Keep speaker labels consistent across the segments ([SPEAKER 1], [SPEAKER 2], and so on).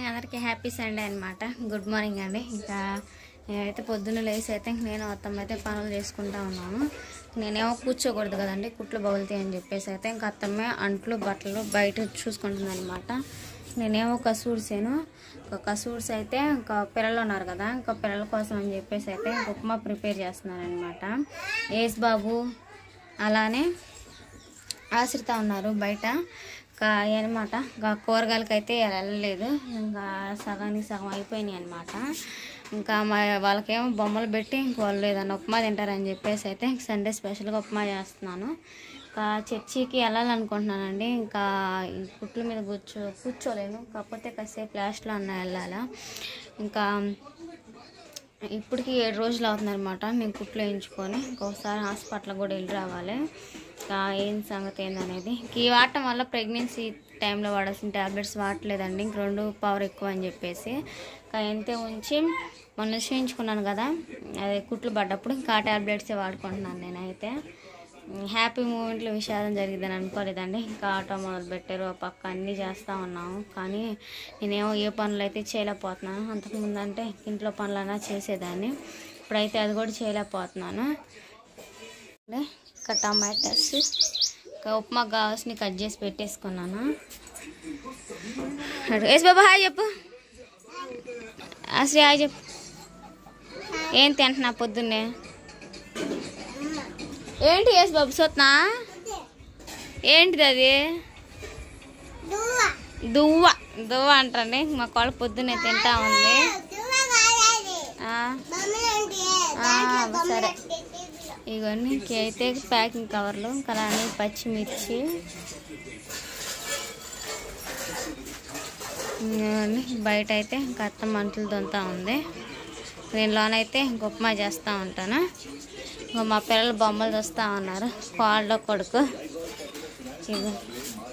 [SPEAKER 1] అందరికీ happy Sunday అనమాట. Good morning అండి. ఇంకా నేనైతే పొద్దున్న లేచి అయితే నేను మొత్తం అయితే పనులు చేసుకుంటా ఉన్నాను. నేనేమో కూర్చోకూడదు కదండి, కుట్లు బగులుతాయి అని చెప్పేసి అయితే ఇంకా అత్తమ్మే అంట్లు బట్టలు బయట చూసుకుంటుంది అనమాట. నేనేమో కసూర్సాను. కసూర్స్ అయితే ఇంకా పిల్లలు ఉన్నారు కదా, ఇంకా పిల్లల కోసం అని చెప్పేసి అయితే ఉప్మా ప్రిపేర్ చేస్తున్నాను అనమాట. ఏస్ బాబు అలానే ఆశ్రిత ఉన్నారు బయట అనమాట. ఇంకా కూరగాయలకి అయితే వెళ్ళలేదు, ఇంకా సగానికి సగం అయిపోయినాయి అనమాట. ఇంకా వాళ్ళకేమో బొమ్మలు పెట్టి వాళ్ళు ఏదైనా ఉప్మా తింటారని చెప్పేసి అయితే సండే స్పెషల్గా ఉప్మా చేస్తున్నాను. ఇంకా చర్చికి వెళ్ళాలనుకుంటున్నానండి. ఇంకా కుట్ల మీద కూర్చోలేను, కాకపోతే కాసేపు లాస్ట్లో అన్న వెళ్ళాలా. ఇంకా ఇప్పటికి 7 రోజులు అవుతుందన్నమాట నేను కుట్లు వేయించుకొని. ఇంకొకసారి హాస్పిటల్ కూడా వెళ్ళి రావాలి. ఇంకా ఏం సంగతి ఏందనేది ఈ వాడటం వల్ల ప్రెగ్నెన్సీ టైంలో వాడాల్సిన ట్యాబ్లెట్స్ వాడలేదండి. ఇంక 2 పవర్ ఎక్కువ అని చెప్పేసి ఇంకా ఎంతే ఉంచి మొన్న చేయించుకున్నాను కదా, అదే కుట్లు పడ్డప్పుడు ఇంకా ట్యాబ్లెట్సే వాడుకుంటున్నాను నేనైతే. హ్యాపీ మూమెంట్లో విషాదం జరిగిందని అనుకోలేదండి. ఇంకా ఆటో మొదలు పెట్టారు, పక్క అన్నీ చేస్తూ ఉన్నాము. కానీ నేనేమో ఏ పనులు అయితే చేయలేకపోతున్నాను. అంతకుముందు అంటే ఇంట్లో పనులన్నా చేసేదాన్ని, ఇప్పుడైతే అది కూడా చేయలేకపోతున్నాను. ఇంకా టమాటాస్ ఇంకా ఉప్మాకు కావాల్సినవి కట్ చేసి పెట్టేసుకున్నాను. ఎస్ బాబా హాయ్ చెప్పు, అసలు హాయ్ చెప్పు. ఏం తింటున్నా పొద్దున్నే? ఏంటి ఎస్ బాబు సొత్నా? ఏంటిది అది? దువ్వ దువ్వ అంటండి. మా కోళ్ళ పొద్దున్నే తింటా ఉంది. సరే ఇవన్నీ అయితే ప్యాకింగ్ కవర్లు, అలానే పచ్చిమిర్చి, బయట అయితే ఇంకా అత్త మంటలు దొంతా ఉంది. నేను లోనైతే ఇంక ఉప్మా చేస్తూ ఉంటాను. ఇంకా మా పిల్లలు బొమ్మలు చూస్తూ ఉన్నారు, కోళ్ళ కొడుకు.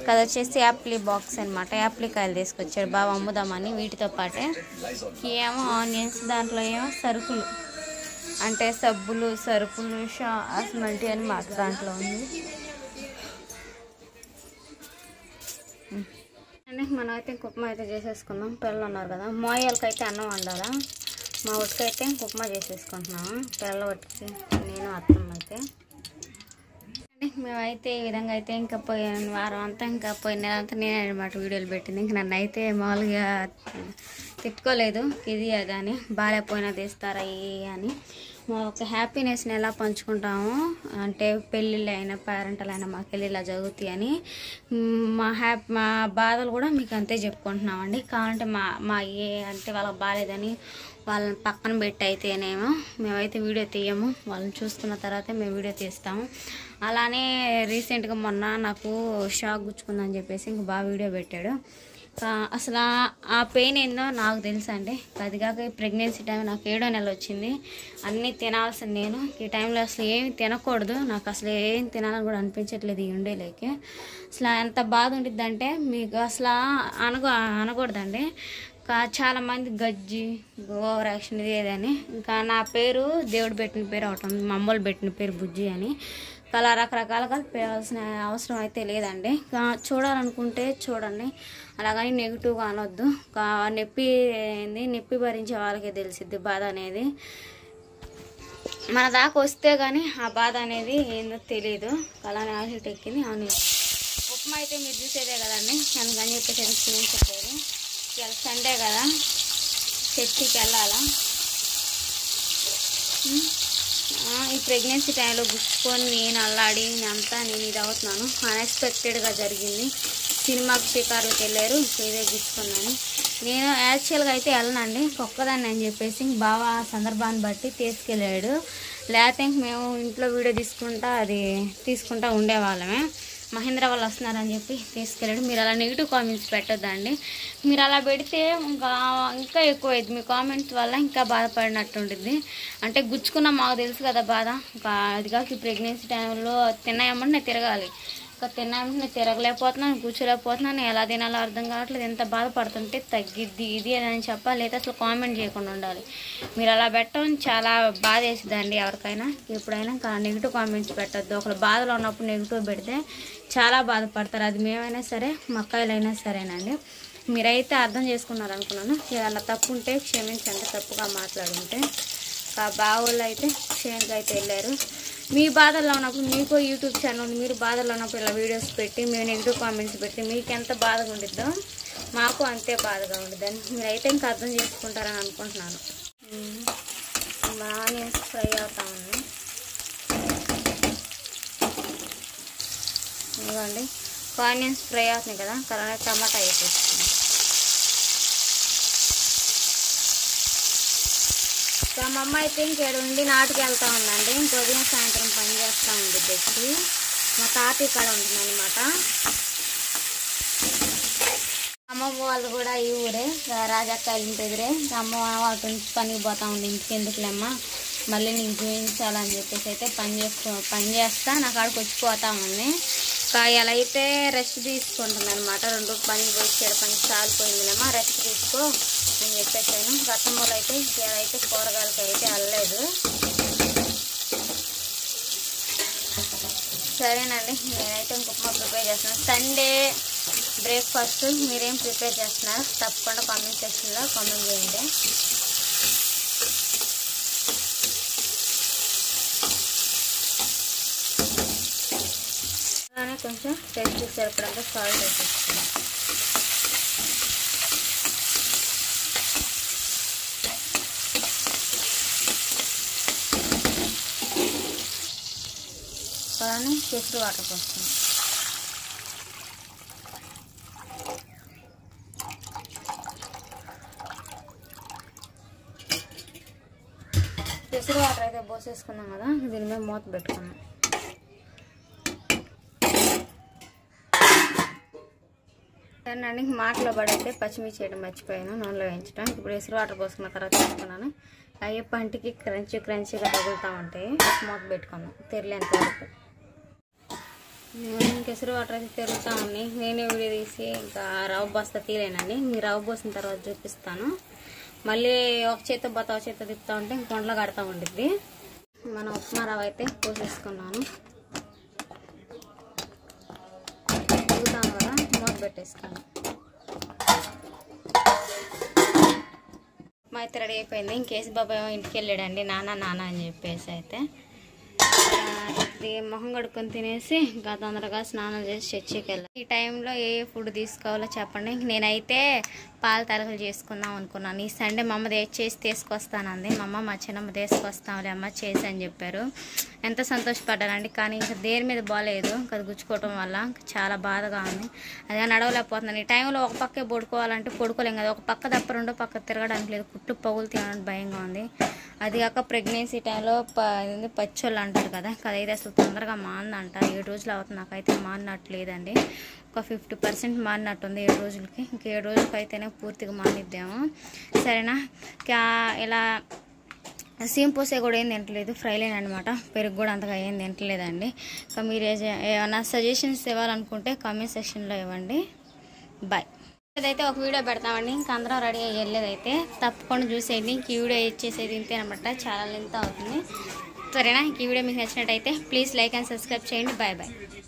[SPEAKER 1] కదా వచ్చేసి యాప్లీ బాక్స్ అనమాట. యాప్లికాయలు తీసుకొచ్చాడు బాగా అమ్ముదామని. వీటితో పాటే ఏమో ఆనియన్స్, దాంట్లో ఏమో సరుకులు అంటే సబ్బులు, సరుకులు, ఆస్మంటి అని మాట దాంట్లో ఉంది. మనం అయితే ఉప్మా అయితే చేసేసుకుందాం. పిల్లలు ఉన్నారు కదా, మోయాలకైతే అన్నం వండాలా, మా ఉట్టుకైతే ఉప్మా చేసేసుకుంటున్నాము. పిల్లలు పట్టుకి నేను అత్తమ్మ అయితే మేమైతే ఈ విధంగా అయితే ఇంకా పోయిన వారం అంతా ఇంకా పోయిన నెల అంతా నేనే అనమాట వీడియోలు పెట్టింది. ఇంక నన్ను అయితే మామూలుగా తిట్టుకోలేదు, ఇది అదని బాగాలేకపోయినా తీస్తారా అని. మా ఒక హ్యాపీనెస్ని ఎలా పంచుకుంటాము అంటే పెళ్ళిళ్ళు అయినా పేరెంటలు అయినా మాకు వెళ్ళి ఇలా జరుగుతాయి అని మా బాధలు కూడా మీకు అంతే చెప్పుకుంటున్నామండి. కావాలంటే మా అంటే వాళ్ళకి బాగాలేదని వాళ్ళని పక్కన పెట్టి అయితేనేమో మేమైతే వీడియో తీయము, వాళ్ళని చూసుకున్న తర్వాతే మేము వీడియో తీస్తాము. అలానే రీసెంట్గా మొన్న నాకు షాక్ గుచ్చుకుందని చెప్పేసి ఇంక బాగా వీడియో పెట్టాడు. అసలు ఆ పెయిన్ ఏందో నాకు తెలుసు అండి. అది కాక ప్రెగ్నెన్సీ టైం నాకు 7వ నెల వచ్చింది. అన్నీ తినాల్సింది నేను. ఈ టైంలో అసలు ఏమి తినకూడదు, నాకు అసలు ఏం తినాలని కూడా అనిపించట్లేదు ఈ ఉండేలేకి. అసలు ఎంత బాధ ఉంటుంది అంటే మీకు అసలు అనకూడదండి. చాలామంది గజ్జి, ఓవర్ యాక్షన్ ఇది ఏదని. ఇంకా నా పేరు దేవుడు పెట్టిన పేరు అవటం, మా అమ్మోళ్ళు పెట్టిన పేరు బుజ్జి అని. అలా రకరకాలుగా పేరాల్సిన అవసరం అయితే లేదండి. చూడాలనుకుంటే చూడండి, అలాగని నెగిటివ్గా అనొద్దు. నొప్పి భరించే వాళ్ళకే తెలిసిద్ది బాధ అనేది. మన దాకా వస్తే కానీ ఆ బాధ అనేది ఏందో తెలియదు. అలానే ఆశలు ఎక్కింది. అవును, ఉప్మా అయితే మీరు చూసేదే కదండి, అందుకని చెప్పేసి చూపించట్లేదు. ఇవాళ సండే కదా, చర్చికి వెళ్ళాలా. ఈ ప్రెగ్నెన్సీ టైంలో గుచ్చుకొని నేను అల్లాడి అంతా నేను ఇది అవుతున్నాను. అన్ఎక్స్పెక్టెడ్గా జరిగింది. సినిమాకి షికార్లకు వెళ్ళారు, ఇదే గుచ్చుకున్నాను. నేను యాక్చువల్గా అయితే వెళ్ళనండి, ఒక్కదాన్ని అని చెప్పేసి బాగా సందర్భాన్ని బట్టి తీసుకెళ్ళాడు. లేకపోతే మేము ఇంట్లో వీడియో తీసుకుంటా ఉండేవాళ్ళమే. మహేంద్ర వాళ్ళు వస్తున్నారని చెప్పి తీసుకెళ్ళాడు. మీరు అలా నెగిటివ్ కామెంట్స్ పెట్టొద్దండి. మీరు అలా పెడితే ఇంకా ఎక్కువ అవుతుంది. మీ కామెంట్స్ వల్ల ఇంకా బాధపడినట్టు ఉంటుంది. అంటే గుచ్చుకున్న మాకు తెలుసు కదా బాధ. అది కాక ఈ ప్రెగ్నెన్సీ టైంలో తిన్నాయమంటే నేను తిరగాలి. ఇంకా తిన్నాయమంటే నేను తిరగలేకపోతున్నాను, కూర్చోలేకపోతున్నాను, ఎలా తినాలో అర్థం కావట్లేదు. ఎంత బాధపడుతుంటే తగ్గిద్ది ఇది అని చెప్పాలి, లేదా అసలు కామెంట్ చేయకుండా ఉండాలి. మీరు అలా పెట్టడం చాలా బాధ వేసిద్దండి ఎవరికైనా. ఎప్పుడైనా నెగిటివ్ కామెంట్స్ పెట్టద్దు. ఒకరు బాధలో ఉన్నప్పుడు నెగిటివ్ పెడితే చాలా బాధపడతారు. అది మేమైనా సరే, మక్కాయిలైనా సరేనండి. మీరైతే అర్థం చేసుకున్నారు అనుకున్నాను. ఏదన్నా తప్పు ఉంటే క్షమించండి, తప్పుగా మాట్లాడుంటే. బావోళ్ళు అయితే చేనుకి అయితే వెళ్ళారు. మీ బాధల్లో ఉన్నప్పుడు మీకు యూట్యూబ్ ఛానల్ ఉంది, మీరు బాధల్లో ఉన్నప్పుడు ఇలా వీడియోస్ పెట్టి మేము నెగిటివ్ కామెంట్స్ పెట్టి మీకు ఎంత బాధగా ఉండిద్దో మాకు అంతే బాధగా ఉండిద్దని మీరైతే ఇంకా అర్థం చేసుకుంటారని అనుకుంటున్నాను. ఆనియన్స్ ఫ్రై అవుతా ఉంది. ఇదిగోండి ఆనియన్స్ ఫ్రై అవుతున్నాయి కదా, కరెక్ట్ టమాటా వేసేస్తుంది. మా అమ్మ అయితే ఇంకేడు ఉండి నాటుకు వెళ్తూ ఉందండి. ఉదయం సాయంత్రం పని చేస్తూ ఉంది తెచ్చి. మా తాత ఇక్కడ ఉంటుందన్నమాట. అమ్మమ్మ వాళ్ళు కూడా ఈ ఊరే, రాజక్క ఇంటి ఎదురే. అమ్మ వాళ్ళతో పనికి పోతా ఉంది. ఇంటికి ఎందుకులేమ్మ మళ్ళీ నీకు చూపించాలని చెప్పేసి అయితే పని చేస్తా నా కాడికి వచ్చిపోతా ఉంది. ఇలా అయితే రెస్ట్ తీసుకుంటుంది అనమాట. 2 రోజులు పనికి పోయి పని చాలిపోయిందిలేమో, రెస్ట్ తీసుకో అని చెప్పేసాను. గతంలో అయితే ఏదైతే కూరగాయలకి అయితే వెళ్ళలేదు. సరేనండి, నేనైతే ఇంకొక ప్రిపేర్ చేస్తున్నాను. సండే బ్రేక్ఫాస్ట్ మీరేం ప్రిపేర్ చేస్తున్నారు తప్పకుండా కామెంట్ సెక్షన్లో కామెంట్ చేయండి. అలానే కొంచెం టేస్ట్ సరిపడంగా సాల్ట్ వేసేస్తున్నాను. అలానే కేసరి వాటర్ పోస్తాను. కేసరి వాటర్ అయితే పోసేసుకున్నాం కదా, దీని మీద మూత పెట్టుకున్నాం. దాన్ని మాటలో పడైతే పచ్చిమిర్చి చేయడం మర్చిపోయాను, నూనెలో వేయించడం. ఇప్పుడు కేసరి వాటర్ పోసుకున్న తర్వాత తీసుకున్నాను. అయ్యే పంటికి క్రంచీగా తగులుతూ ఉంటాయి. మూత పెట్టుకున్నాం తెరలేంత వరకు. కేసరి వాటర్ అయితే తెరుగుతూ ఉన్నాయి. నేనే వీడియో తీసి ఇంకా రవ్వ బస్తా తీలేనండి. మీరు రవ్వ పోసిన తర్వాత చూపిస్తాను. మళ్ళీ ఒక చేత బతా ఒక చేత తిప్పుతూ ఉంటే ఇంక కొండలో కడతా ఉండిద్ది. మన ఉప్మా రవ్వ అయితే పోసేసుకున్నాను. తిరుగుతాను కదా, మూత పెట్టేసుకున్నాను. ఉప్మా అయితే రెడీ అయిపోయింది. ఇంకేసి బాబాయ్ ఇంటికి వెళ్ళాడండి, నాన్న అని చెప్పేసి అయితే మొహం కడుక్కొని తినేసి ఇంకా తొందరగా స్నానం చేసి చర్చికి వెళ్ళాలి. ఈ టైంలో ఏ ఫుడ్ తీసుకోవాలో చెప్పండి. నేనైతే పాల తరగలు చేసుకుందాం అనుకున్నాను. ఈ సండే మా అమ్మ చేసి తీసుకొస్తానంది. మా అమ్మ మా చిన్నమ్మ తీసుకొస్తాంలే అమ్మ చేసి అని చెప్పారు. ఎంత సంతోషపడ్డానండి. కానీ ఇంకా దేని మీద బాగాలేదు, ఇంకా గుచ్చుకోవటం వల్ల చాలా బాధగా ఉంది. అదే నడవలేకపోతున్నాను. ఈ టైంలో ఒక పక్కే పడుకోవాలంటే పడుకోలేం కదా, ఒక పక్క తప్ప రెండో పక్క తిరగడానికి లేదు. కుట్లు పగులు తినడానికి భయంగా ఉంది. అది కాక ప్రెగ్నెన్సీ టైంలో పచ్చోళ్ళు అంటారు కదా, అదైతే అసలు తొందరగా మానందంట. 7 రోజులు అవుతుంది. నాకైతే మానట్లేదండి. ఒక 50% మారినట్టుంది 7 రోజులకి. ఇంక 7 రోజులకి అయితేనే పూర్తిగా మానిద్దాము. సరేనా, ఇలా సీమ్ పోసే కూడా ఏం తింటలేదు, ఫ్రైలేన్ అనమాట. పెరుగు కూడా అంతగా ఏం తింటలేదండి. ఇంకా మీరు ఏమైనా సజెషన్స్ ఇవ్వాలనుకుంటే కామెంట్ సెక్షన్లో ఇవ్వండి. బాయ్. ఇదైతే ఒక వీడియో పెడతామండి. ఇంకా అందరం రెడీ అయ్యి వెళ్ళేదైతే తప్పకుండా చూసేయండి. ఇంక ఈ వీడియో ఇచ్చేసేది ఇంతేనమాట, చాలా లెంత్ అవుతుంది. సరేనా, ఈ వీడియో మీకు నచ్చినట్టయితే ప్లీజ్ లైక్ అండ్ సబ్స్క్రైబ్ చేయండి. Bye bye.